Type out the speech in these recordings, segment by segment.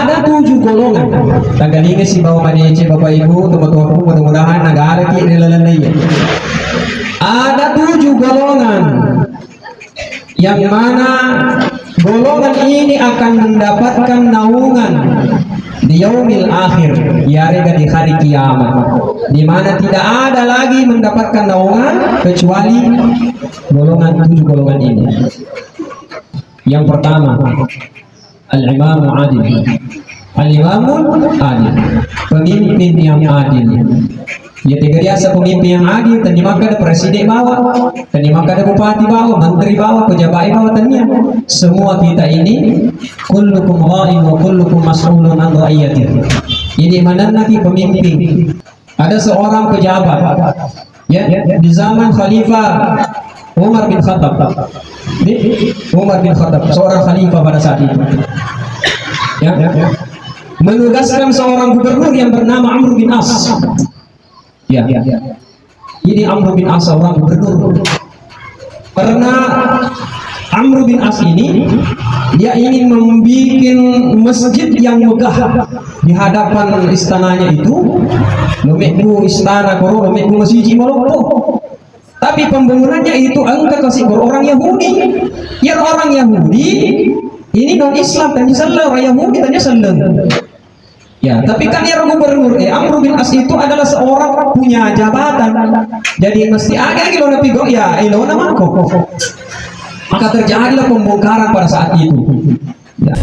Ada 7 golongan. Tanggalin si Bapak Manece, Bapak Ibu, teman-temanku, mudah-mudahan negara kita nilalanay. Ada 7 golongan yang mana golongan ini akan mendapatkan naungan di yaumil akhir, yaitu di hari kiamat, di mana tidak ada lagi mendapatkan naungan kecuali golongan 7 golongan ini. Yang pertama, al-imam adil. Al-imamul adil, pemimpin yang adil. Ya tiga biasa pemimpin yang adil, tadi maka ada presiden bawa, tadi maka ada bupati bawa, menteri bawa, pejabat bawa, tanya. Semua kita ini kullukum ra'in wa kullukum mas'ulun an ra'iyatihi. Ini mana nanti pemimpin. Ada seorang pejabat ya di zaman Khalifah Umar bin Khattab. Umar bin Khattab, seorang khalifah pada saat itu. Ya, menugaskan seorang gubernur yang bernama Amr bin As. Ya. Ini Amr bin As seorang gubernur. Karena Amr bin As ini dia ingin membuat masjid yang megah di hadapan istananya itu. Lomekku istana koro, lomekku masjid moloko. Tapi pembangunannya itu engkau kasih orang Yahudi. Ya orang Yahudi ini non Islam tanya salah, orang Yahudi tanya salah. Ya, tapi kan ya gubernur Amr bin As itu adalah seorang punya jabatan. Jadi mesti ada gitu nabi go ya elona mako. Maka terjadilah pembongkaran pada saat itu. Ya.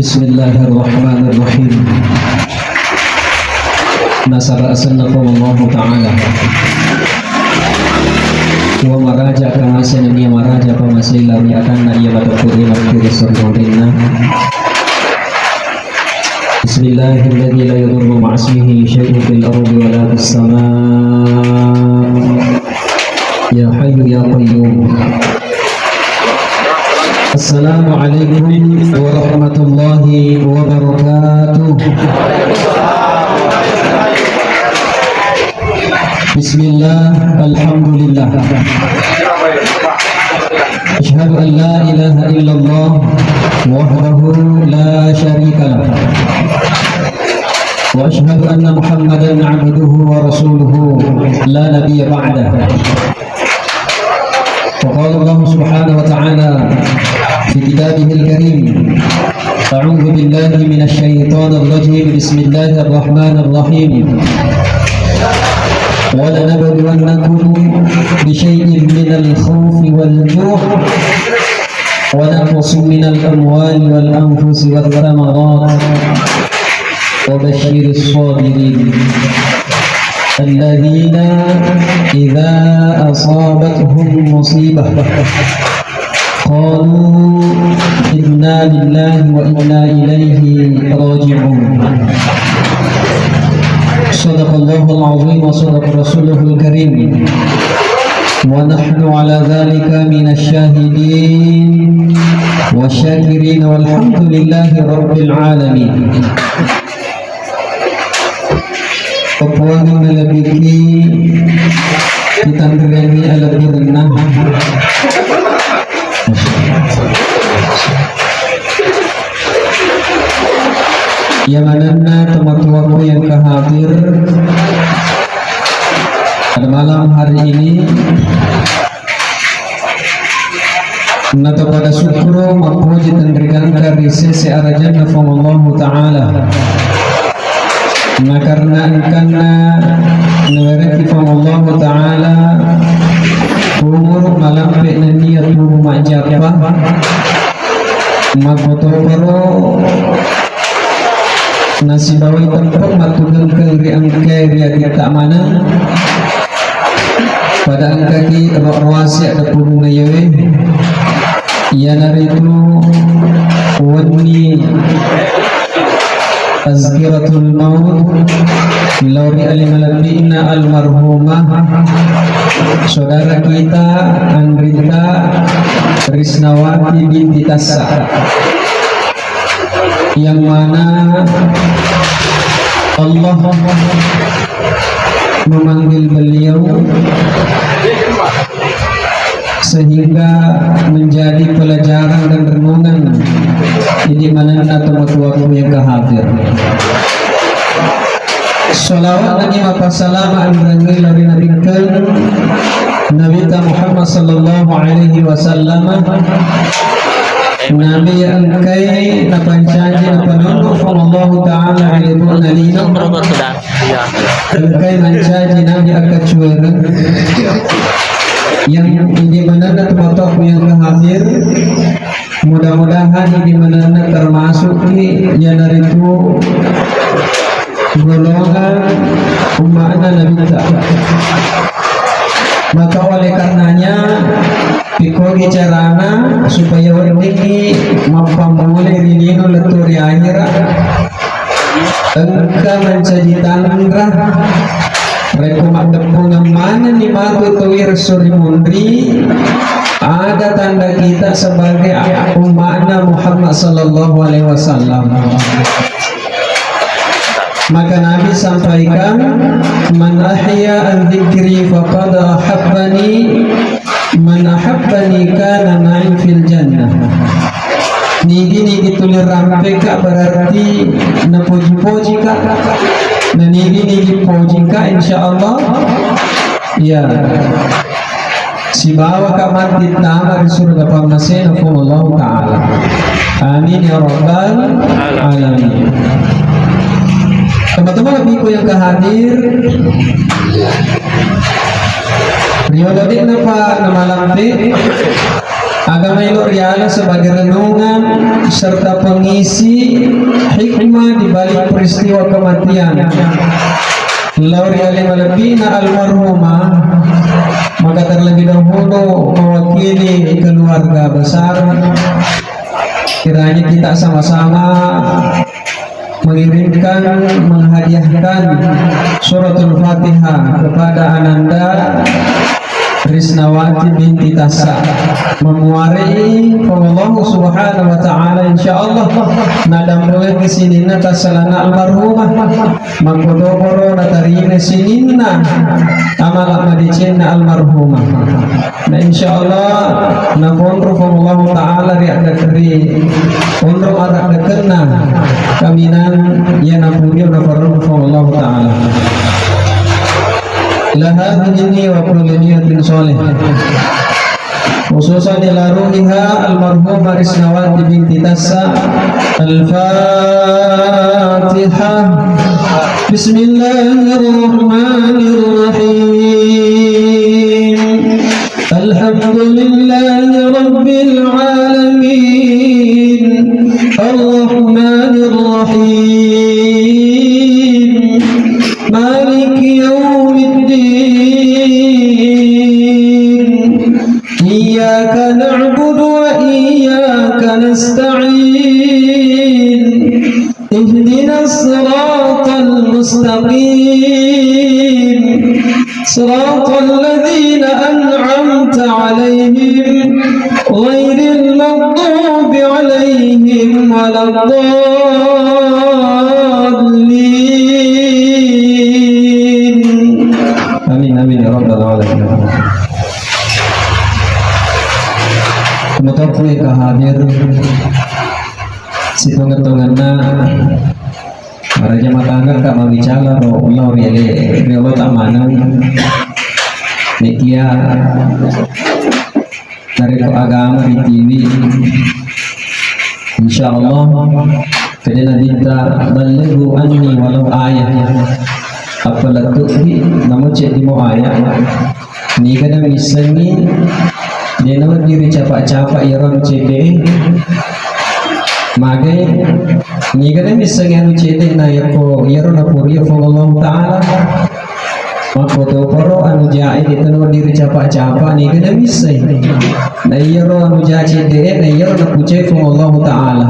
Bismillahirrahmanirrahim. Nasara asnakumullahu ta'ala wa maraja kama sanani maraja kama sailami akanna iya batakuri makiri sordorina. Bismillahirrahmanirrahim. La yadurru ma'asmihi syai'un fil ardi wa la fis samaa. Ya hayyu ya qayyum. Assalamualaikum warahmatullahi wabarakatuh. Bismillah, alhamdulillah. Asyhadu an la ilaha illallah wahdahu la syarika lah. Wa asyhadu anna Muhammadan abduhu wa rasuluhu la nabiyya ba'dah. وقال الله سبحانه وتعالى في كتابه الكريم أعوذ بالله من الشيطان الرجيم بسم الله الرحمن الرحيم ولنبلونكم بشيء من الخوف والجوع ونقص من الأموال والأنفس والثمرات وبشر الصابرين الذين إذا أصابتهم مصيبة قالوا إنا لله وإنا إليه راجعون. صدق الله العظيم وصدق رسوله الكريم ونحن على ذلك من الشاهدين والشاكرين والحمد لله رب العالمين. Kepuasan melebihi ditandringi lebih rendah. Yang mana teman-temanku yang hadir pada malam hari ini, nata pada syukur mapuji tandringan dari sisi arajan Allah Ta'ala. Nah karena negara Allah Ta'ala umur malam niat rumah jabah magotoparo nasi bawai tempat matukan keriang kaya kita mana pada angkaki rawasi ada pulung nayawe ya nari itu wani Tazkiratul Maut Lauri Alimalabina Almarhumah saudara kita Andrita Risnawati binti Tassa, yang mana Allah memanggil beliau sehingga menjadi pelajaran dan renungan di mana waktu yang kehadir. Salawat dan salam an-Nabi Nabi Muhammad sallallahu alaihi wasallam, Nabi yang kay napancaji na panunod Allah Ta'ala ilibun nalino kay mancaji Nabi akacuera yang hindi manana tumatok yang kehadir. Mudah-mudahan hindi manana termasuk yang narito golongan umatnya Nabi Ta'ala. Maka oleh karenanya pikogi carana supaya orang ini mampamulai rinino leturi akhirat engka menjadi tanrah rekomak depungan mana ni matu tuwir suri mundri ada tanda kita sebagai umatnya Muhammad sallallahu alaihi wasallam. Maka Nabi sampaikan, man ahya an-dzikri faqad ahabbani, man ahabbani kana ma'i fil jannah. Nigi tulir rampe ka berarti na puji ka, na nigi puji ka insyaallah ya si bawa ka mati nama di surga pamasena Allah Ta'ala. Amin ya rabbal alamin. Teman-teman ibu yang kehadir, riwayat napa nama lampe agama iloriala sebagai renungan serta pengisi hikmah di balik peristiwa kematian Lauriali Malabina almarhumah, maka terlebih dahulu mewakili keluarga besar, kiranya kita sama-sama mengirimkan, menghadiahkan suratul Fatihah kepada Ananda Risnawati binti Tasa, memuari Allah Subhanahu wa Ta'ala insyaallah nada mulai kesinina tasalana almarhumah mangkodoboro natarina sinina amal madicinna almarhumah. Nah insyaallah nakonro Allah Ta'ala riada keri unro ada dekena kaminan ya napunya nafarro Allah Ta'ala laha ini wa kulli niyatin sholih khususan ila ruhiha almarhumah Risnawati binti Tasa. Al-Fatihah. Bismillahirrahmanirrahim. Alhamdulillahi rabbil alamin, arrahmanirrahim, maliki iyyaka na'budu wa iyyaka nasta'in, ihdinas siratal mustaqim, siratal ladzina an'amta 'alaihim ghairil maghdubi 'alaihim waladdallin. Amin amin ya rabbal alamin. Kemudian kue kehadir si tungan-tunganna para jamaah tangga kak mabicara roh Allah riale tak mana media dari agama di TV insyaallah kadena dinta balighu anni walau ayat apalah tuhi namun cek di mau ayat ni kada misalnya dia nama diri capak-capak yaron CD magai ni kada misalnya anu CD na yako yaron apuri Allah Ta'ala makoto poro anu jai kita nama diri capak-capak ni kada misalnya na yaron anu jai CD na yaron apucai Allah Ta'ala.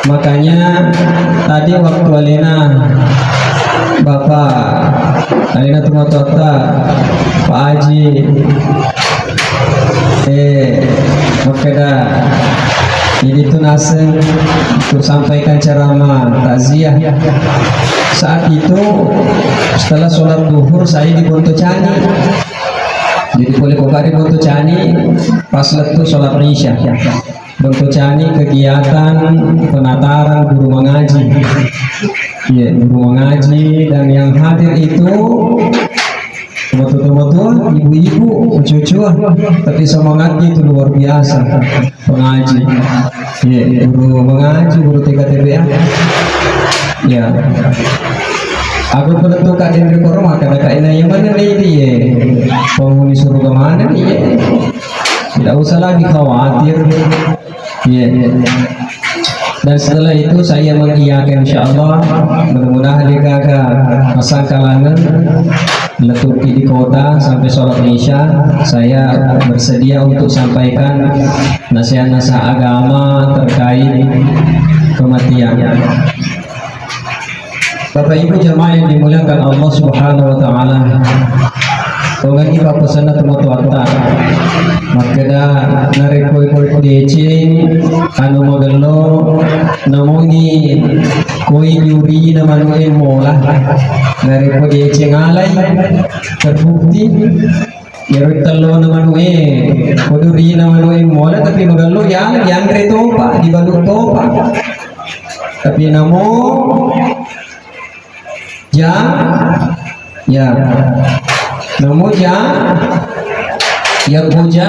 Makanya tadi waktu alina Bapak alina tumatota Pak Haji makanya ini tunasen untuk sampaikan ceramah takziah. Saat itu setelah sholat duhur saya di Bontocani Jadi boleh kukari bentuk cani pas letu sholat isya. Bentuk cani kegiatan penataran guru mengaji. Ya, guru mengaji dan yang hadir itu betul-betul ibu-ibu, cucu, tapi semangatnya itu luar biasa. Pengaji, ya, guru mengaji, guru TKTBA. Ya, aku penentu kak Hendri Korma karena kak Ina yang mana nih dia, penghuni surga mana nih? Tidak usah lagi khawatir. Ya. Dan setelah itu saya mengiyakan insyaallah mudah-mudahan dia kakak pasang kalangan letupi di kota sampai sholat isya. Saya bersedia untuk sampaikan nasihat-nasihat agama terkait kematian. Bapak Ibu jemaah yang dimuliakan Allah Subhanahu wa taala. Pengagi Bapak sana teman-teman makada narikoi dece anu magalo namoni koi nyuri na manuel mola narikoi dece ngalai terbukti Yeroi talo na manuel koduri na manuel mola tapi magalo yang retopa di baluk topa tapi namo ya namo ya puja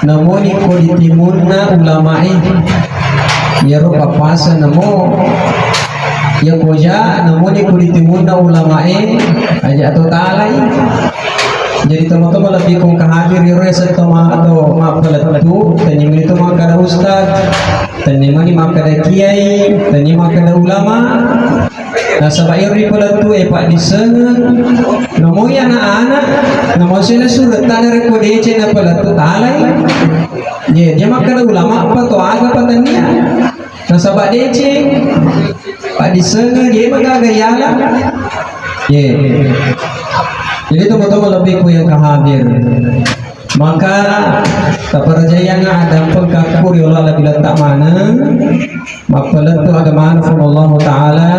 namo ni ko di timurna ulama'i ya ro papasa namo ya puja namo ni ko di timurna ulama'i aja atau talai. Jadi teman-teman lebih kong kahadir ya ro setoma atau mapalatu tanya itu maka ada ustaz tanya ni maka ada kiai tanya maka ada ulama. Nah sabayori pala tu pak disengat namo ya anak namo sila surat tanah rekodece na pala tu talai dia makan ulama apa to aga patania nah sabadece pak disengat dia magagayala jadi teman-teman lebih ku yang kahadir maka kepercayaan ada pengkakur ya Allah bila tak mana mapalat tu agama Allah Ta'ala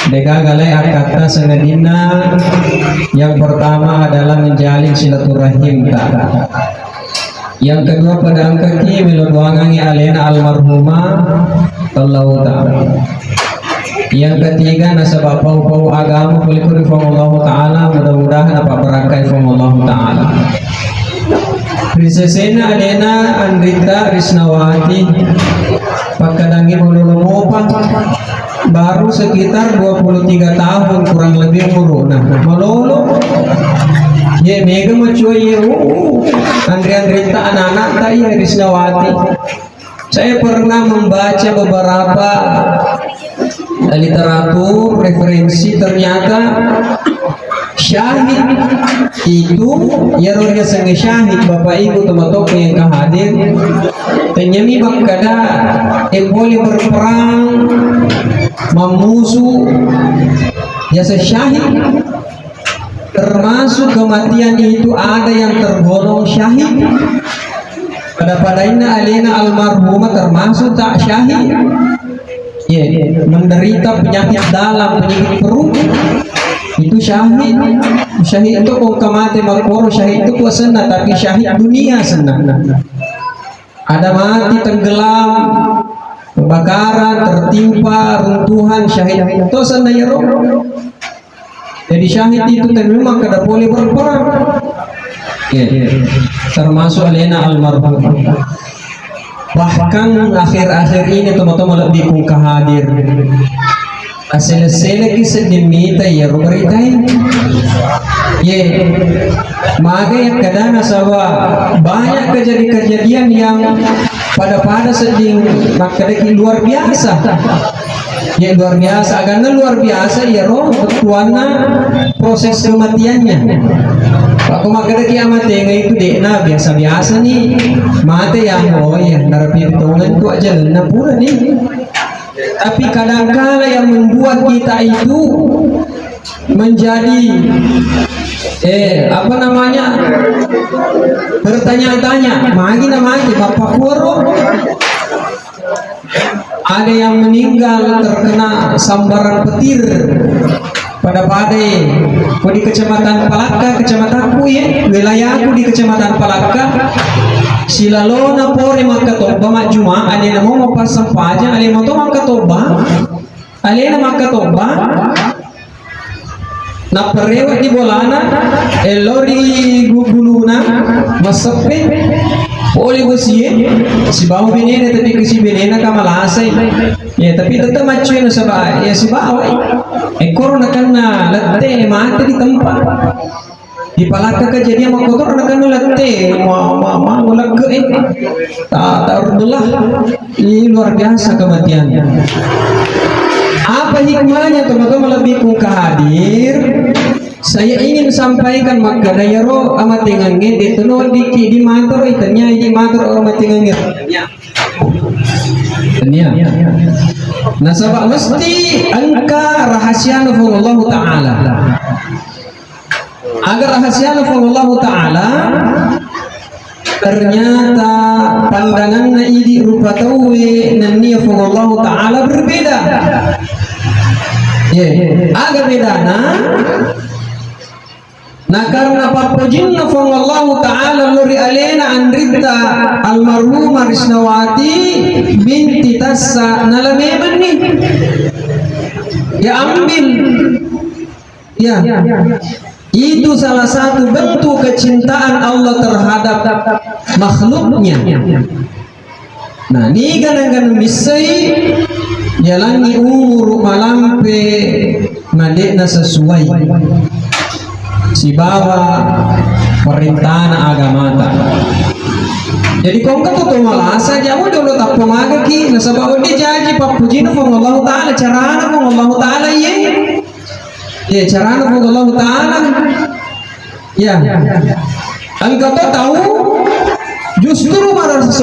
degagalai akata sengadina yang pertama adalah menjalin silaturahim ta'ala yang kedua pedang kaki melodoangangi alena almarhumah Allah Ta'ala yang ketiga nasabah pau-pau agama kulikur Allah Ta'ala mudah-mudahan apa berakai Allah Ta'ala Prinsesena Alena Andrita Risnawati Pakadangi Mololomopa baru sekitar 23 tahun kurang lebih umur nah Mololo ya mega macuy Andrita anak-anak tanya Risnawati saya pernah membaca beberapa literatur referensi ternyata syahid itu ya rohnya sange syahid Bapak Ibu teman-teman yang kehadir tenyemi bakada boleh berperang memusuh jasa syahid termasuk kematian itu ada yang tergolong syahid pada alena almarhumah termasuk tak syahid menderita penyakit dalam penyakit perut itu syahid itu kok mati makoro syahid itu kuasana tapi syahid dunia senang ada mati tenggelam kebakaran tertimpa runtuhan syahid itu sana ya roh jadi syahid itu memang kada boleh berperang termasuk alena almarhum bahkan akhir-akhir ini teman-teman lebih kung kahadir asal-asal kisah dimita ya ruberitai maka yang kadang sawa banyak kejadian yang pada seding makadaki luar biasa luar biasa karena luar biasa ya roh tuana proses kematiannya waktu makadaki amatnya itu dena biasa-biasa nih mati yang narapintungan itu aja na pura nih tapi kadangkala yang membuat kita itu menjadi bertanya-tanya magi bapak kuro ada yang meninggal terkena sambaran petir pada ku di kecamatan Palaka, kecamatanku ya, wilayahku di kecamatan Palaka. Silalona pore makatoba majuma, alena mo mapasang paja, alena mo to makatoba, alena makatoba. Na parewa di bolana, elori guguluna, masape, boleh bosiye, si bawah benena tapi ke si benena kamalasay, ya tapi tetap macuin na sa ya si bawah, ekor na kana latte mati di tempat, di Palaka kejadian makotor na kana latte, mulak ke tak belah, ini luar biasa kematiannya. Apa hikmahnya teman-teman lebih ku hadir? Saya ingin sampaikan maka daya roh amat tingangin itu no di motor itanya di motor amat tingangin. Tanya. Nah sebab mesti angka rahasia Allah Taala. Agar rahasia Allah Taala ternyata pandangan ini rupa tahu nani Allah Taala berbeda. Agak beda nah karena papojinna Allah Ta'ala lori alena andrita almarhumah Risnawati binti Tassa nalameman nih ya ambil ya itu salah satu bentuk kecintaan Allah terhadap makhluknya. Nah ini kadang-kadang misai jalangi umur malampe nadekna sesuai si bawa perintahan agama. Jadi kau tuh malasa jamu dulu tak pemaga ki nasabah dia janji papujina fong Allah Taala carana fong Allah Taala ye carana fong Allah Taala ya engkau tahu justru merasa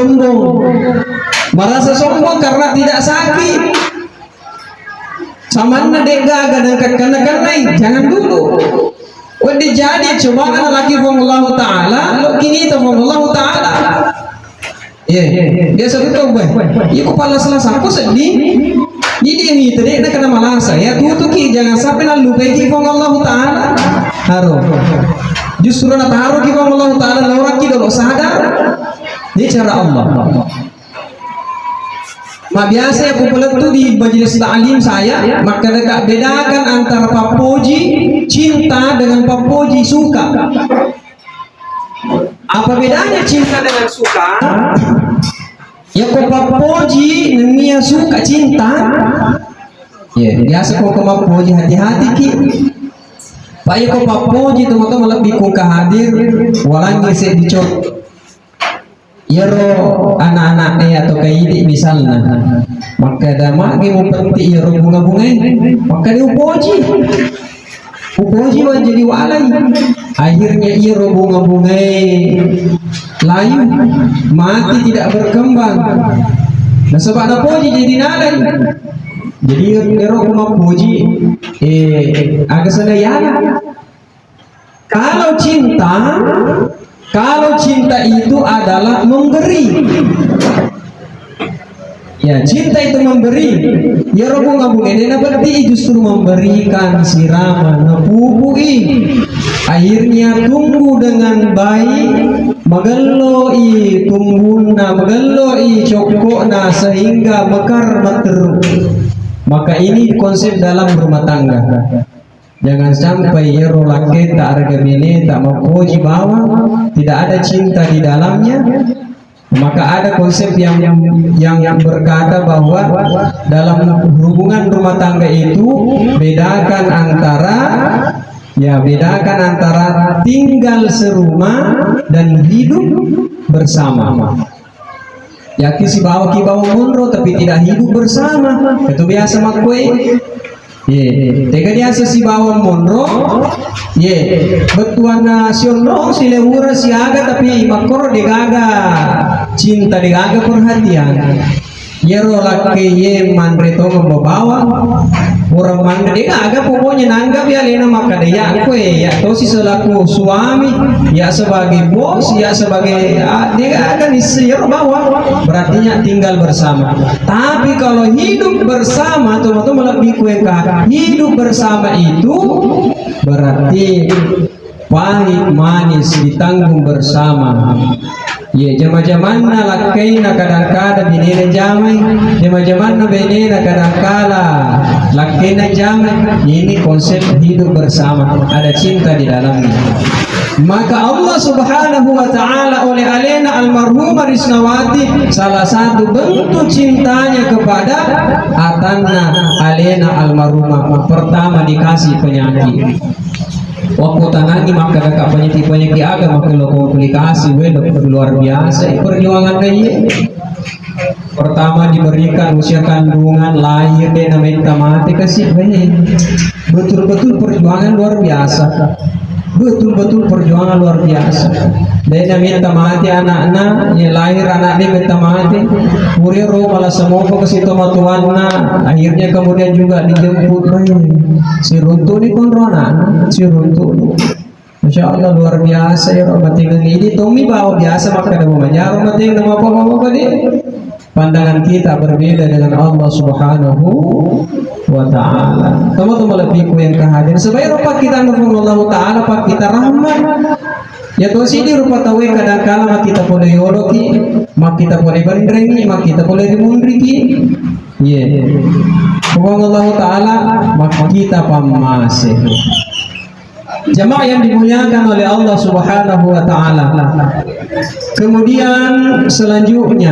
sombong karena tidak sakit. Samana dek gaga dan karena jangan dulu. Wadi jadi cuma lagi Allah Taala, lo kini itu Allah Taala. Biasa itu iku kepala selasa aku sedih. Jadi ini tadi nak kena malasa ya tuh ki jangan sampai nak lupa ki Allah Taala. Harus. Justru nak taruh ki Allah Taala orang ki dulu sadar. Ini cara Allah. Biasa aku peletu di majelis ta'lim saya, maka dekat bedakan antara papoji cinta dengan papoji suka. Apa bedanya cinta dengan suka? Ya kok papoji nia suka cinta. Ya biasa kok papoji hati-hati ki. Pak ya kok papoji teman-teman lebih kok hadir, walangi saya dicot. Yaro anak-anaknya atau kayak misalnya maka dama mau penting yaro bunga-bunga maka dia upoji jadi walai akhirnya yaro bunga-bunga layu mati tidak berkembang. Nah sebab ada poji jadi nalai jadi yaro kuma poji agak sedayana. Kalau cinta itu adalah memberi, ya cinta itu memberi. Ya bunga ini berarti justru memberikan siraman, pupui. Akhirnya tumbuh dengan baik, mageloi tumbuhna, mageloi cokokna sehingga mekar meteru. Maka ini konsep dalam rumah tangga. Jangan sampai yero laki tak harga bini tak mempuji bawah, tidak ada cinta di dalamnya. Maka ada konsep yang berkata bahwa dalam hubungan rumah tangga itu bedakan antara tinggal serumah dan hidup bersama. Ya si bawa munro tapi tidak hidup bersama. Itu biasa makwe. Tega dia si bawang monro, betuan nasional si lewura si aga tapi makor digaga cinta digaga perhatian. Yero laki ye manreto membawa orang mana dia agak pokoknya nanggap ya lena maka dia aku ya tosi selaku suami ya sebagai bos ya sebagai dia akan isir bahwa berarti tinggal bersama. Tapi kalau hidup bersama teman-teman lebih kueka hidup bersama itu berarti pahit manis ditanggung bersama. Ya jama-jaman na lakai na kadang-kadang binina jamai, jama-jaman na binina kadang-kala lakai na jamai. Ini konsep hidup bersama, ada cinta di dalamnya. Maka Allah Subhanahu wa taala oleh alena almarhumah Risnawati salah satu bentuk cintanya kepada atanna alena almarhumah pertama dikasih penyakit. Waktu tanani maka kakak penyakit agama kalau komplikasi luar biasa perjuangan dia. Pertama diberikan usia kandungan lahir dan minta mati kasih betul-betul perjuangan luar biasa. Betul-betul perjuangan luar biasa. Dia minta mati anak-anak, yang lahir anak dia minta mati. Kemudian roh malah semua ke situ matuanna. Akhirnya kemudian juga dijemput si runtuh ni pun rona, si runtuh. Masya Allah luar biasa ya Roh batingan ini. Tomi bawa biasa maka ada mengajar batingan nama apa-apa dia. Pandangan kita berbeda dengan Allah Subhanahu wa ta'ala. Teman-teman lebih ku yang kehadiran sebagai rupa kita Allah ta'ala pak kita rahmat ya tuh sini rupa tahu kadang-kala mak kita boleh yoloki mak kita boleh bandrengi mak kita boleh dimundriki Allah ta'ala mak kita pamase. Jamaah yang dimuliakan oleh Allah Subhanahu wa taala. Kemudian selanjutnya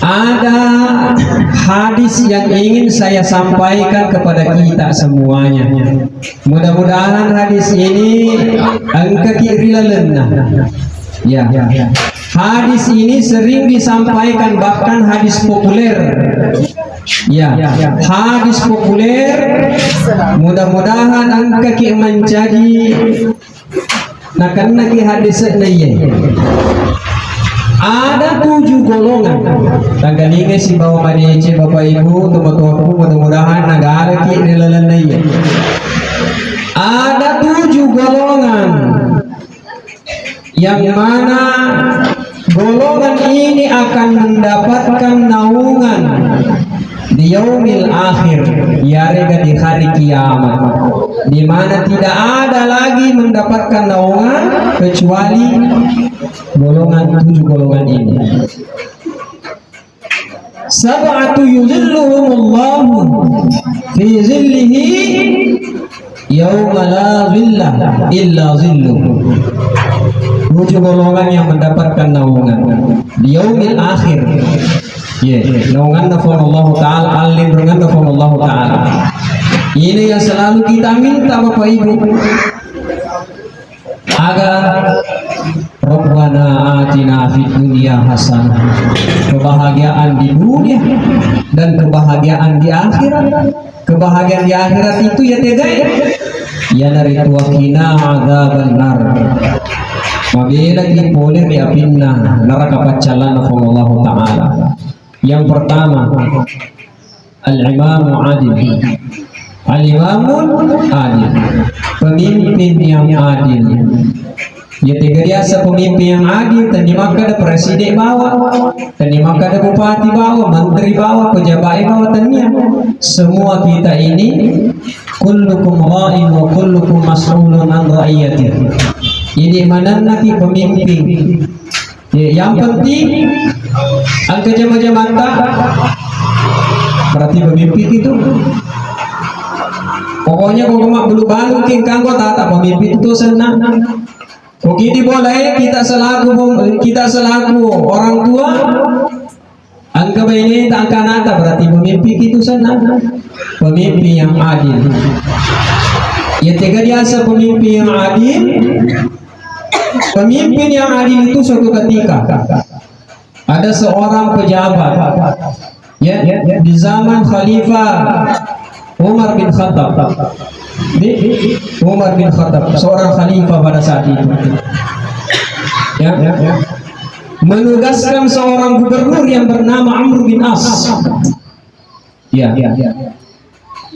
ada hadis yang ingin saya sampaikan kepada kita semuanya. Mudah-mudahan hadis ini angka kirilalena. Hadis ini sering disampaikan bahkan hadis populer. Hadis populer mudah-mudahan angka ki menjadi nakan lagi hadis ini ada 7 golongan tanggalinga si bawa manece bapak ibu teman-temanku mudah-mudahan negara ki nilalanai ada 7 golongan yang mana golongan ini akan mendapatkan naungan di yaumil akhir yarega di hari kiamat di mana tidak ada lagi mendapatkan naungan kecuali golongan 7 golongan ini. Sab'atu yuzilluhumullahu fi zillihi yauma la zilla illa zilluh. 7 golongan yang mendapatkan naungan di yaumil akhir. Naungan nafon Allah Ta'ala alindungan nafon Allah Ta'ala. Ini yang selalu kita minta Bapak Ibu agar Rabbana atina fid dunya hasanah, kebahagiaan di dunia dan kebahagiaan di akhirat. Kebahagiaan di akhirat itu ya tegak ya dari tuakina adzaban nar. Mabila kita boleh diapinna neraka pacalan Allah Ta'ala. Yang pertama al-imamu adil. Al-imamun adil, pemimpin yang adil. Ya tiga biasa pemimpin yang adil. Tadi maka ada presiden bawa, tadi maka ada bupati bawa, menteri bawa, pejabat bawa, tanya. Semua kita ini kullukum ra'in wa kullukum mas'ulun an ra'iyatih. Ini mana nanti pemimpin. Yang penting angka jama-jama berarti pemimpin itu. Pokoknya kalau mak belum balu kanggo tata pemimpin itu senang. Begitu boleh kita selaku orang tua angka ini tak akan ada berarti pemimpin itu senang. Pemimpin yang adil. Ya tiga biasa pemimpin yang adil. Pemimpin yang adil itu suatu ketika ada seorang pejabat di zaman Khalifah Umar bin Khattab. Umar bin Khattab seorang khalifah pada saat itu menugaskan seorang gubernur yang bernama Amr bin As Ya.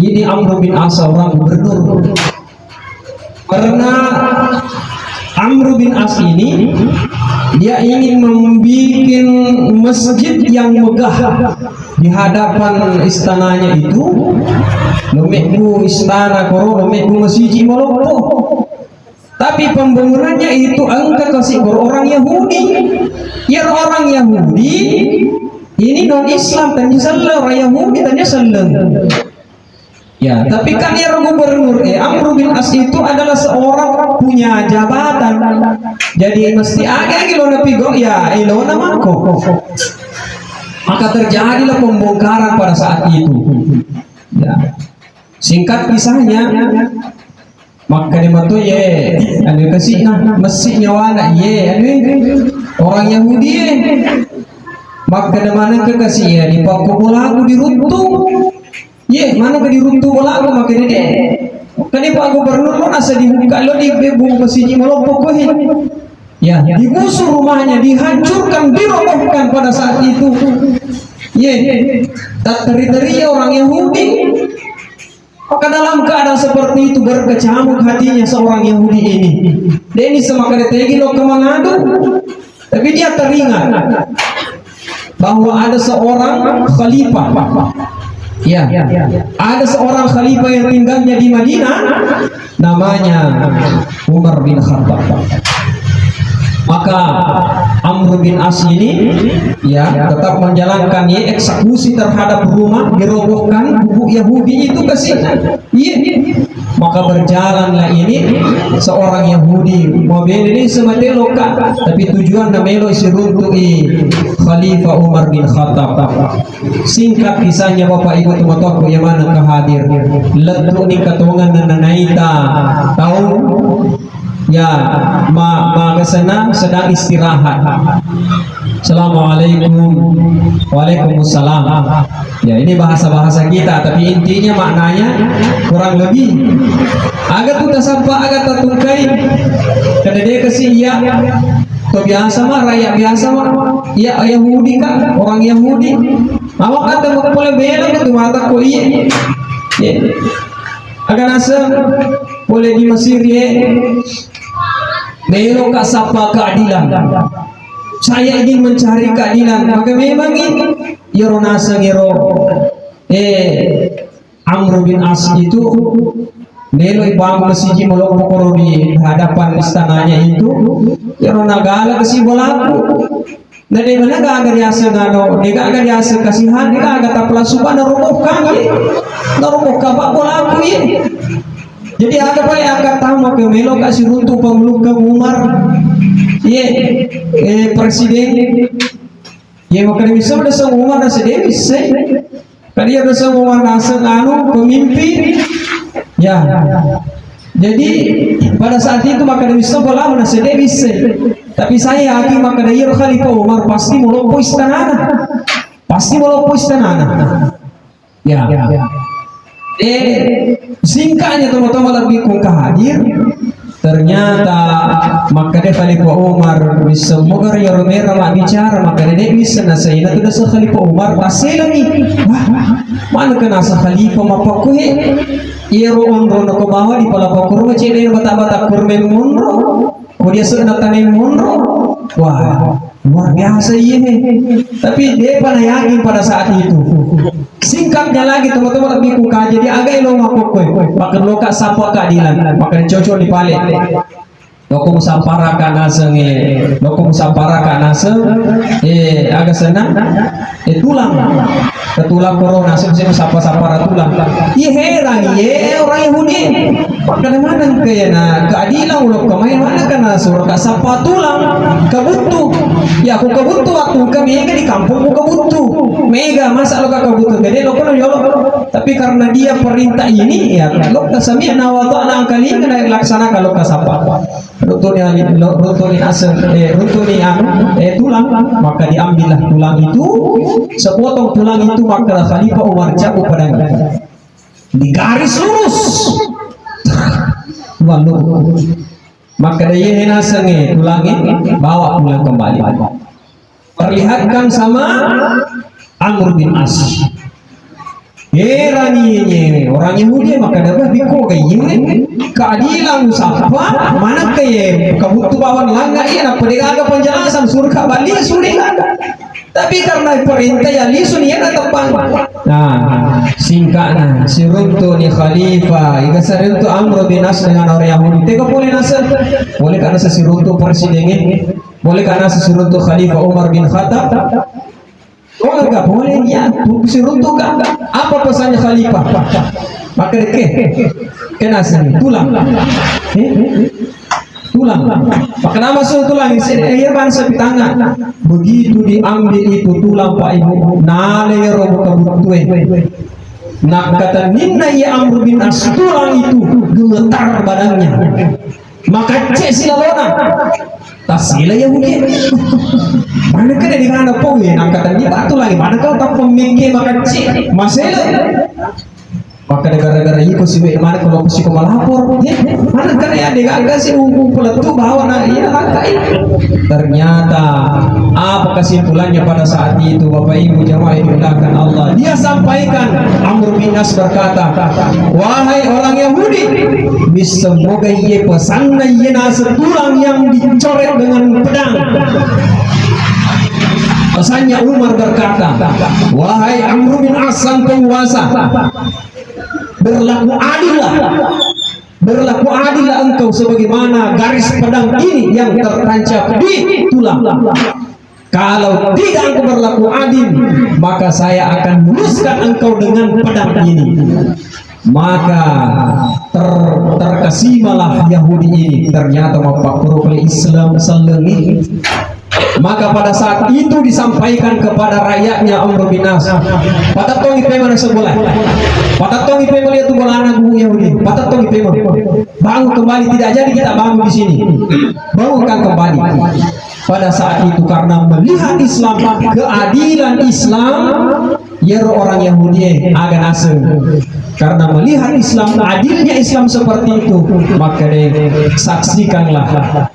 Ini Amr bin As seorang gubernur. Karena Amr bin As ini dia ingin membuat masjid yang megah di hadapan istananya itu. Lomekku istana koro, lomekku masjid molopo. Tapi pembangunannya itu angka kasih orang Yahudi. Ya orang Yahudi ini non Islam tanya salah, orang Yahudi tanya salah. Ya, tapi kan ya gubernur Amr bin As itu adalah seorang punya jabatan. Jadi mesti ada yang ilona pigo ya ilona mako. Maka terjadilah pembongkaran pada saat itu. Ya. Singkat kisahnya, maka dia matu ye, ada kasih masjidnya wana ye, orang Yahudi ye. Maka dia mana ke kasih ya di paku bola aku diruntuh. Ye, mana ke diruntuh bola aku maka dia. Kani Pak Gubernur lo asa dibuka lo di bung masjid melopok kohi. Ya, digusur rumahnya, dihancurkan, dirobohkan pada saat itu. Ye, tak teri-teri orang Yahudi. Maka dalam keadaan seperti itu berkecamuk hatinya seorang Yahudi ini. Dia ini semakin tegi lo ke Manado, tapi dia teringat bahwa ada seorang khalifah. Ya, ada seorang khalifah yang tinggalnya di Madinah, namanya Umar bin Khattab. Maka Amr bin As ini ya tetap menjalankan eksekusi terhadap rumah dirobohkan buku Yahudi itu ke sana. Maka berjalanlah ini seorang Yahudi mobil ini semate loka, tapi tujuan namelo isiruntu Khalifah Umar bin Khattab. Singkat kisahnya Bapak Ibu teman-teman yang mana kehadir letuk ni katungan naita tahun ya kesana sedang istirahat. Assalamualaikum. Waalaikumsalam. Ya ini bahasa-bahasa kita, tapi intinya maknanya kurang lebih agak tuh sampai agak tertungkai karena dia kasih ya to biasa mah rakyat biasa mah ya Yahudi kan orang Yahudi awak kata boleh bela gitu mata ko iya agak nasa boleh di Mesir ya melo ka sapa keadilan. Saya ingin mencari keadilan, maka memang ini Yeronasa ngero Amr bin As itu melo ibang masjid molok di hadapan istananya itu Yeronagala kasih bolaku. Dan di mana gak agak diasa ngano, dia agak diasa kasihan, dia agak tapla suka narumokan pak bolaku ya. Jadi ada apa yang akan tahu ke melo kasih runtuh pemeluk ke Umar. Presiden yang makan bisa berdasar Umar nasa Davis tadi ada Umar nasa anu pemimpin ya. Jadi pada saat itu makan bisa bola nasa Davis tapi saya yakin makan dia Khalifah Umar pasti melompo istana ya. Singkatnya teman-teman lebih kung hadir. Ternyata maka dia Khalifah Umar bisa moga ya Romero mak bicara maka dia bisa nasaina tu dah Khalifah Umar pasal lagi mana kena Khalifah mapaku ia roon rono ke bawah di pala pakur macam ni bata-bata kurmen munro dia sudah tanem munro wah luar biasa ini tapi dia pada yakin pada saat itu. Singkatnya lagi teman-teman lebih kuka jadi agak ilo mapok makan loka sapa keadilan makan cocok di pale lokum sampara kanaseng agak senang tulang corona sebesar sapa tulang heran orang Yahudi kadang-kadang kayaknya keadilan ulo kemain mana kana suruh sapa tulang kebutuh ya aku kebutuh waktu kami di kampung aku kebutuh mega masa lo kebutuh jadi lo kono yolo tapi karena dia perintah ini ya lo kasami nawata kali kena laksana kalau kasapa rutuni tulang maka diambillah tulang itu sepotong tulang itu maka Khalifah Umar cabut padanya digaris lurus maka dia nasenge tulangin bawa pulang kembali perlihatkan sama Amr bin As Heraninya orang Yahudi maka dapat biko kaya keadilan siapa mana kaya kebutuhan langga iya nak pendegaga penjelasan surga balik sudah tapi karena perintah ya lisun ya tepan nah singkatnya siruntu ni khalifah ika siruntu Amr bin As dengan orang Yahudi tega boleh nasab boleh karena siruntu presiden boleh karena siruntu khalifah Umar bin Khattab. Oh enggak boleh ya, siruntu kan? Apa pesannya khalifah? Maka kena sini tulang, tulang. Maka nama tulang ini bangsa di tangan. Begitu diambil itu tulang Pak Ibu, nale robo kabutue. Nak kata ninna ya Amr bin As tulang itu gemetar badannya. Maka cek silalona. Tasila ya mungkin. Mana kena di mana pun ya angkatan dia batu lagi. Mana kau tak pemikir makan cik masalah. Maka gara-gara itu sih mana kalau si kau melapor, mana kena ya dia agak si peletu bawa nak iya langkai. Ternyata apa kesimpulannya pada saat itu Bapak Ibu jamaah yang dimuliakan Allah? Dia sampaikan Amr bin As berkata, wahai orang Yahudi, semoga ia pesannya ia nasi tulang yang dicoret dengan pedang. Pesannya Umar berkata, wahai Amr bin As sang penguasa, berlaku adillah engkau sebagaimana garis pedang ini yang tertancap di tulang. Kalau tidak engkau berlaku adil, maka saya akan luruskan engkau dengan pedang ini. Maka terkesimalah Yahudi ini. Ternyata mempakruh oleh Islam selengit. Maka pada saat itu disampaikan kepada rakyatnya Amr bin As, patah tongi pemana sebelah, patah tongi pemana lihat bola anak buku Yahudi, patah tongi pemana, bangun kembali, tidak jadi kita bangun di sini, bangunkan kembali. Pada saat itu karena melihat Islam, keadilan Islam, ya orang Yahudi agak asing. Karena melihat Islam, adilnya Islam seperti itu, maka saksikanlah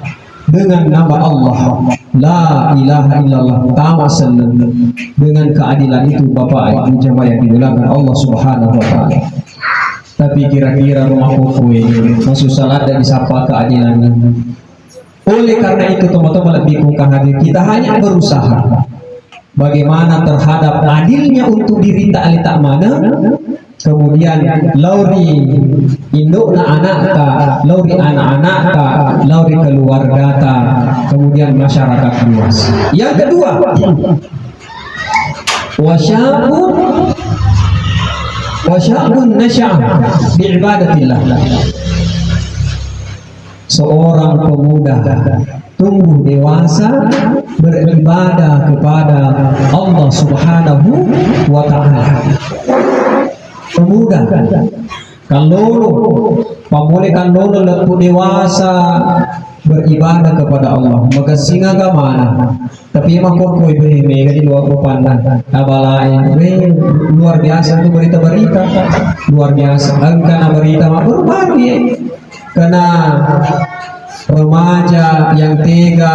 dengan nama Allah la ilaha illallah tawasallam dengan keadilan itu Bapak Ibu jamaah yang dimuliakan Allah Subhanahu wa taala. Tapi kira-kira rumah kue masuk salat dan disapa keadilan. Oleh karena itu teman-teman lebih hadir kita hanya berusaha bagaimana terhadap adilnya untuk diri tak mana. Kemudian lauri indukna anakka, lauri anak-anakka, lauri keluargata, kemudian masyarakat luas. Yang kedua, wasyabun nasya'a bi'ibadatillah. Seorang pemuda tumbuh dewasa beribadah kepada Allah Subhanahu wa taala. Pemuda kalau pamuli kalau lepu dewasa beribadah kepada Allah maka singa gamana tapi makor koi mega di luar pandang abalai luar biasa itu berita-berita luar biasa karena berita baru ya karena remaja yang tega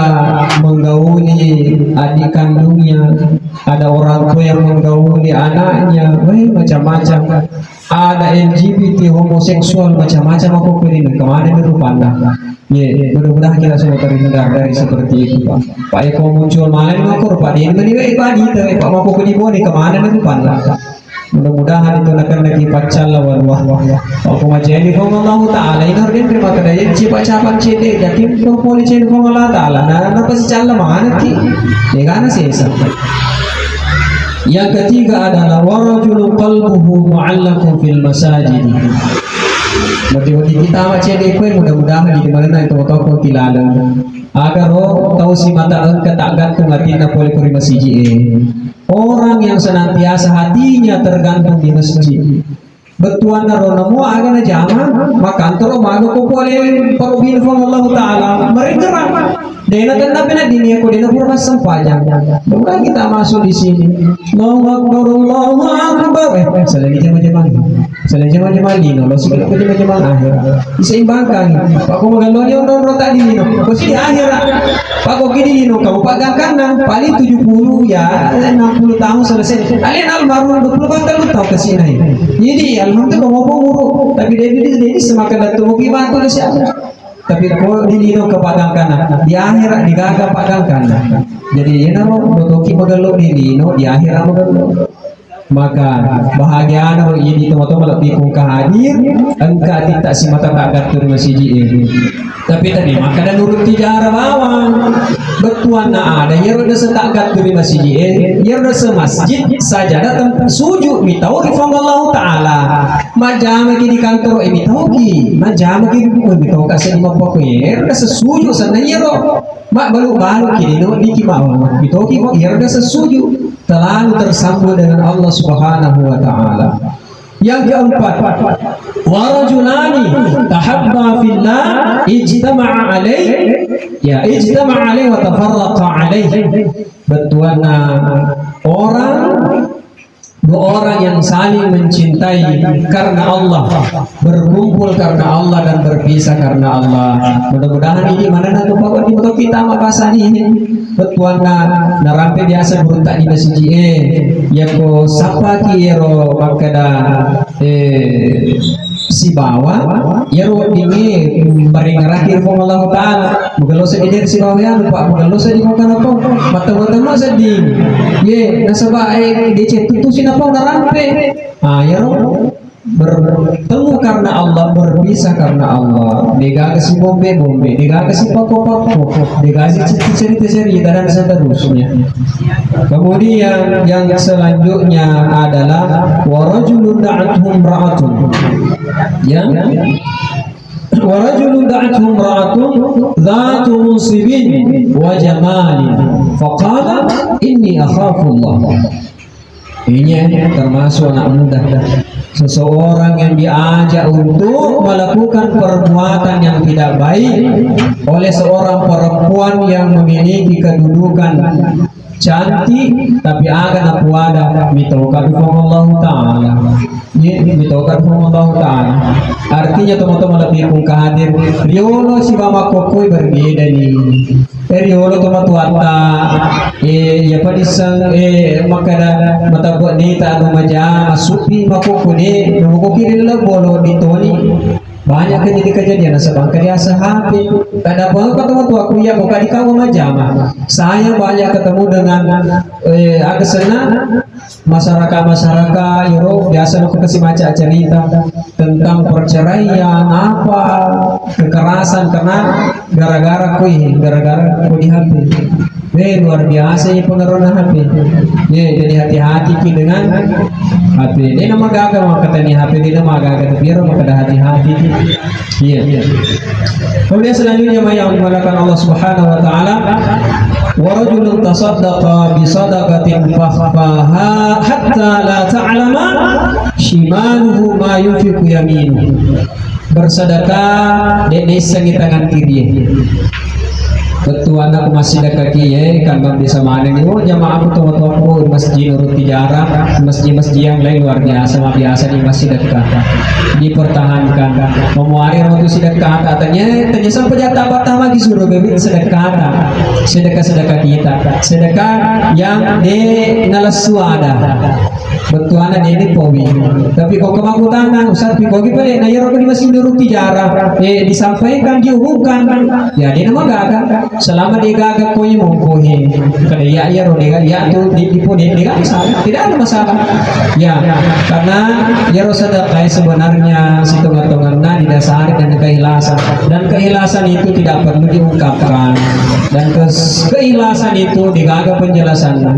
menggauli adik kandungnya, ada orang tua yang menggauli anaknya, macam-macam. Ada LGBT homoseksual macam-macam apa pun ini kemana berupanda. Ya, mudah-mudahan kita semua terhindar dari seperti itu, Pak. Pak Eko muncul malam makor Pak Din meniwai pagi tapi Pak Mako kedibone kemana berupanda. Mudah-mudahan itu akan lagi pacal lawan wah. Aku macam ini Allah Taala ini orang terima kasih cepat capan cedek jadi kau boleh cedek Allah Taala. Nah, apa sih cala mana ki? Dengan sesa. Yang ketiga adalah warajul qalbuhu mu'allaqun fil masajid. Berarti kita macam ini pun mudah-mudahan di mana itu kau kilalan. Agar tahu si mata engkau tak gantung hati nak boleh kuri masjid. Orang yang senantiasa hatinya tergantung di masjid. Betuan naronamu agan jama maka antara maga ko boleh parubin Allah Taala mereka Dena tanda pena dunia ko dena pura sempajang. Bukan kita masuk di sini. Allahu Akbar. Selagi jam-jam ini, lo sih kalau jam-jam akhir. Diseimbangkan. Pak ko magalo ni ono rota di no. Ko si akhirat. Pak ko gini no, kamu pegang kanan paling 70 ya 60 tahun selesai. Alien almarhum 20 tahun ke sini. Jadi almarhum kamu umur tapi dia semakin datu mau bantu siapa. Tapi kalau dilino ke padang kanan di akhirat digaga padang kanan. Jadi ya naro dotoki magalo dilino di akhirat magalo. Maka bahagia naro ini teman-teman lebih kung hadir engka tidak si mata tagat tur masjid ini. Tapi tadi maka dan nurut tijara bawang betuan na ada ya roda setagat tur masjid ini ya roda semasjid saja datang sujud mitau Allah taala majama di kantor mitau ki majama ki mitau kasih lima pokok ya roda sesujud sana ya ro mak balu kini no diki mau mitau ki ya roda sesujud terlalu tersambung dengan Allah Subhanahu wa taala. Yang keempat, warajulani tahabba fillah ijtama'a alaih wa tafarraqa alaih. Betuana dua orang yang saling mencintai karena Allah, berkumpul karena Allah dan berpisah karena Allah. Mudah-mudahan ini mana nanti bawa di motor kita bahasa ini. Betuana narampe biasa beruntak di masjid ya ko sapa kiro makada si bawa ya ro dingi meringarakhir ko Allah taala mugalo sa dinir si bawa ya lupa mugalo sa di makan apa mata-mata sedih ye nasaba DC tutu sinapa narampe ya ro bertemu karena Allah, berpisah karena Allah. Dia kasih bombe, dia kasih pako, dia kasih cerita dan seterusnya. Kemudian yang selanjutnya adalah warajulun da'atuhum ra'atun. Ya. Warajulun da'atuhum ra'atun dhatu munsibin wa jamalin. Faqala inni akhafullah. Ini termasuk anak muda. Seseorang yang diajak untuk melakukan perbuatan yang tidak baik oleh seorang perempuan yang memiliki kedudukan cantik tapi agan aku ada mitaukan Allah taala. Mitaukan Allah taala. Artinya teman-teman lebih kung hadir. Riolo si mama kokoi berbeda nih. Riolo teman tuata ya padisang makada mata buat nita anu maja masupi makokone nungokiri bolo ditoni. Banyak kejadian sebang kerja HP. Kada apa ketemu tua kuya buka di kamu majama. Saya banyak ketemu dengan agak senang masyarakat Euro biasa aku kasih baca cerita tentang perceraian apa kekerasan karena gara-gara kui di HP. Luar biasa ini pengaruh HP. Jadi hati-hati dengan HP. Ini nama gagal maka tadi HP ini nama gagal biar maka ada hati-hati. Iya. Kemudian selanjutnya yang dimulakan Allah Subhanahu wa taala wa rajulun tasaddaqa bi sadaqatin fakhfaha hatta la ta'lama shimaluhu ma yunfiqu yaminuhu. Bersedekah di tangan kiri. Ketua anak masih dekat kiai karena bisa mana nih jamaah aku tuh masjid nurut tijarah masjid yang lain luar biasa biasa di masjid dekat dipertahankan memuari waktu sedekah katanya sampai jatah pertama disuruh bebek sedekah kita sedekah yang di nalasuada betuana ini powi tapi kok kemakutangan Ustaz pikogi pada nayar di masjid nurut tijarah disampaikan diumumkan ya dia nama gagal selama dia gagak koi mungkuhin kada ya roda ya tuh dipunin dia tidak ada masalah ya karena ya sedekah sebenarnya hitung-hitungannya didasari dan keikhlasan itu tidak perlu diungkapkan dan keikhlasan itu digagak penjelasannya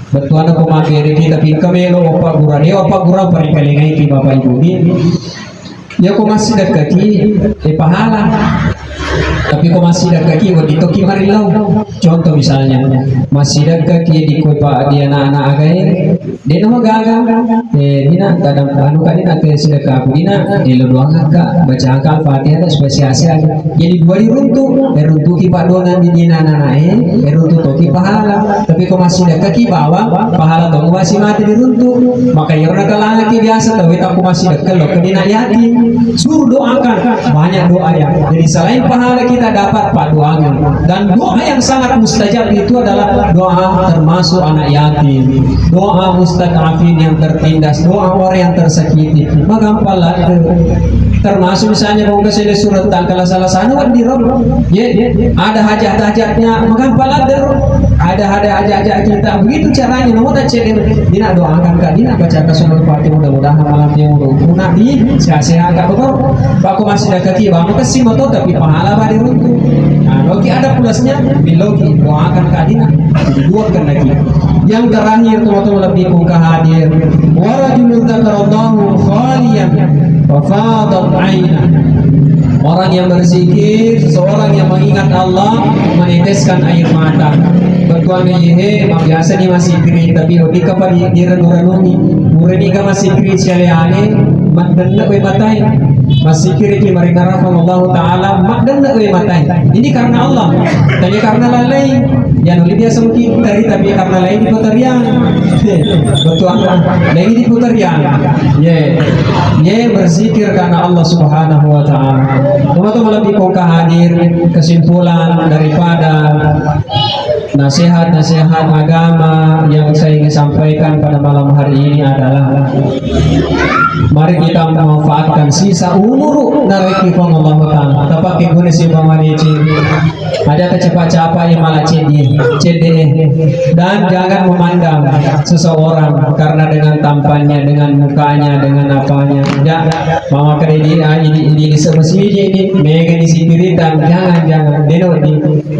betul aku maki kita pikamelo opa gura perikalingai ki bapak ibu ini ya aku masih dekat pahala Tapi kok masih dekat ki di toki marilau. Contoh misalnya masih dekat ki di koi pak dia anak-anak agai dia nama gaga dina kadang anu kan dina ke sedekah aku dina lo doang ka baca angka Fatihah dan spesiasi aja. Jadi dua diruntuh ki pak doangan di dina anak runtuh toki pahala. Tapi kok masih dekat ki bawa pahala tong masih mati diruntuh. Maka yang nak kalah ki biasa tapi aku masih dekat lo ke dina yatim. Suruh doakan banyak doa ya. Jadi selain pahala kita dapat pak doakan dan doa yang sangat mustajab itu adalah doa termasuk anak yatim, doa mustadafin yang tertindas, doa orang yang tersakiti. Maka termasuk misalnya mau ke sini surat tangkala salah sana di rob, ada hajat-hajatnya, maka ada hajat-hajat kita. Begitu caranya. Namun tak cedek, dina doakan kak, dina baca surat Fatihah mudah-mudahan malam yang punah di sehat-sehat kak betul. Aku masih ada kaki bang, kasih moto tapi pahala bari runtuh. Nah, logi ada plusnya, bilogi doakan kak dina, dibuatkan lagi. Yang terakhir teman-teman lebih muka hadir. Warajulun dzakarallahu khaliyan wa fadat aina. Orang yang berzikir, seseorang yang mengingat Allah, meneteskan air mata. Bertuan yehe, biasa ni masih kiri, tapi di kapal di renungi, murni ka masih kiri sialeane, makdanda we matai. Masih kiri ki marinara Allah Taala, makdanda we matai. Ini karena Allah, tanya karena lalai. Yang lebih biasa mungkin dari tapi karena lain diputarian. Bertuan lain diputarian. Ye berzikir karena Allah Subhanahu Wa Taala. Teman-teman lebih kau hadir kesimpulan daripada nasihat-nasihat agama yang saya ingin sampaikan pada malam hari ini adalah mari kita memanfaatkan sisa umur dari Allah Ta'ala. Tapak guna si pamanici ada kecepat-cepat yang malah cedih dan jangan memandang seseorang karena dengan tampannya, dengan mukanya, dengan apanya. Ya, mama kerja ini semestinya ini mega disipiritan. Jangan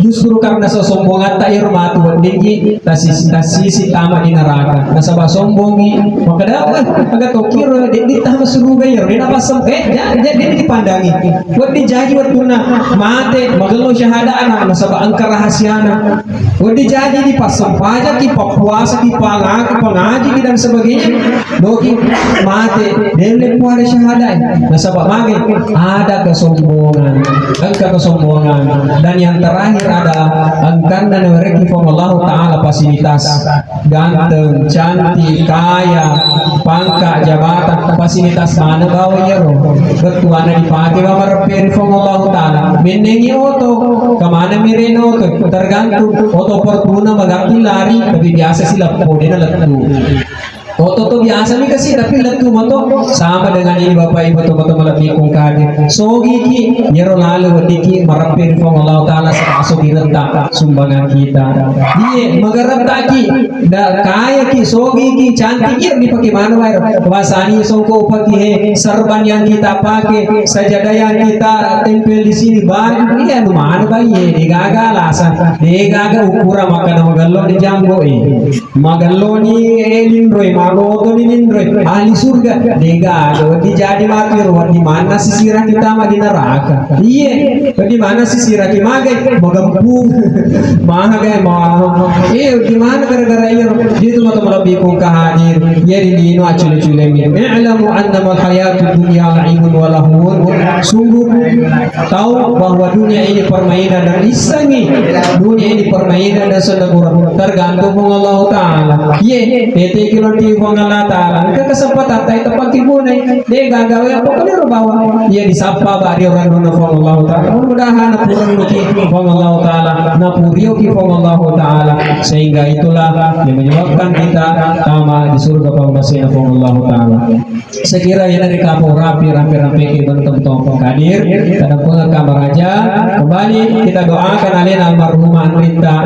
justru karena sesombongan tak irmatu tinggi tasisi tamat di neraka. Nasabah sombongi maka dapat agak tokir di tamat suruh bayar. Dia apa sampai dia dipandangi. Buat dijaji buat guna mate magalo syahada anak nasabah angka rahasiana. Buat dijaji di pasang pajak di puasa di pengaji dan sebagainya. Doki mate dia puasa syahada. Nasabah mage ada kesombongan, angka kesombongan. Dan yang terakhir ada angka dan mereka Allah Ta'ala fasilitas ganteng, cantik, kaya, pangkat, jabatan, fasilitas mana bawa ya roh ketuanya dipakai sama reperi Allah Ta'ala menengi oto kemana mirin oto tergantung oto pertuna maganti lari tapi biasa sih lepo dia letu. Oto tuh biasa nih kasih tapi letu moto sama dengan ini bapak ibu teman-teman lebih kungkadi. So gigi yero lalu diki marapin fong Allah Taala termasuk direntak sumbangan kita. Dia magaretaki da kaya ki so gigi cantik ya dipakai mana wae. Bahasani songko pakai serban yang kita pakai sajadah yang kita tempel di sini baju iya nu mana bayi digaga lasan digaga ukuran makan magallo di jambo magallo ni elindroi Magoto ninindroy ahli surga dega di jadi mati di mana sisirah kita mah di neraka. Iya di mana sisirah kita magai magempung magai di mana gara-gara iya itu teman-teman lebih kung kahadir ya di dino acul-acul min i'lamu annama al-hayatud dunya la'ibun wa lahun. Sungguh tahu bahwa dunia ini permainan dan isangi dunia ini permainan dan sedekah tergantung Allah Ta'ala. Iya tete kilon di Allah Ta'ala ke kesempatan tay tempat kibunay dia gagawa apa kan bawa ia disapa bari orang dona Allah Ta'ala mudah-mudahan napurang nuki Allah Ta'ala napurio ki Allah Ta'ala sehingga itulah yang menyebabkan kita tama di surga pangmasih Allah Ta'ala. Sekiranya dari kampung rapi ke bentuk-bentuk hadir kadang pun kamar aja kembali kita doakan alina almarhumah Anrita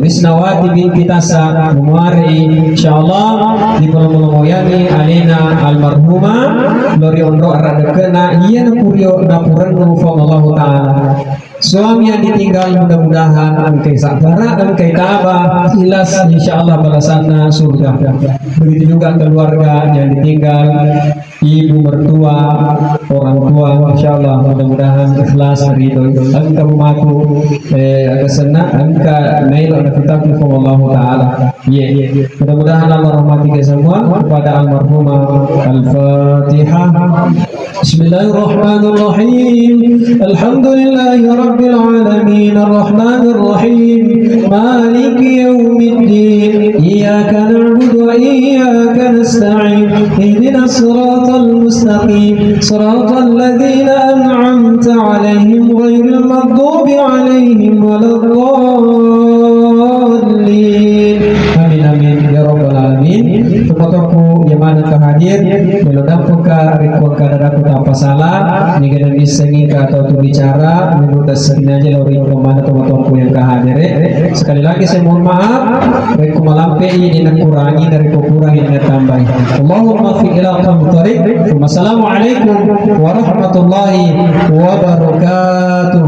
Risnawati binti Tasa Muari insyaallah di moyani alina almarhumah lori ondo arada kena iya napurio napuran Allah Ta'ala Suami yang ditinggal mudah-mudahan angkai sabara, angkai tabah, jelas insyaallah balasannya surga. Begitu juga keluarga yang ditinggal, ibu mertua, orang tua, insyaallah mudah-mudahan ikhlas ridho. Angka rumahku agak senang, angka nail ada kitab Allah Taala. Mudah-mudahan Allah rahmati kita semua kepada almarhumah. Al-Fatihah. Bismillahirrahmanirrahim. Alhamdulillahi rabbil alamin arrahmanir rahim maliki yaumiddin iyyaka na'budu wa iyyaka nasta'in ihdinas siratal mustaqim siratal ladzina an'amta 'alaihim ghairil maghdubi 'alaihim waladdallin. Amin amin ya rabbal alamin. Teman-temanku yang mana hadir melodam ka rekor kadadaku tanpa salah ni kena disengi atau tu bicara menurut sebenarnya aja lori kemana teman-temanku yang hadir. Sekali lagi saya mohon maaf reku malampe ini nak kurangi dari kurang ini tambah. Allahumma fi ila qamtarik. Wassalamualaikum warahmatullahi wabarakatuh.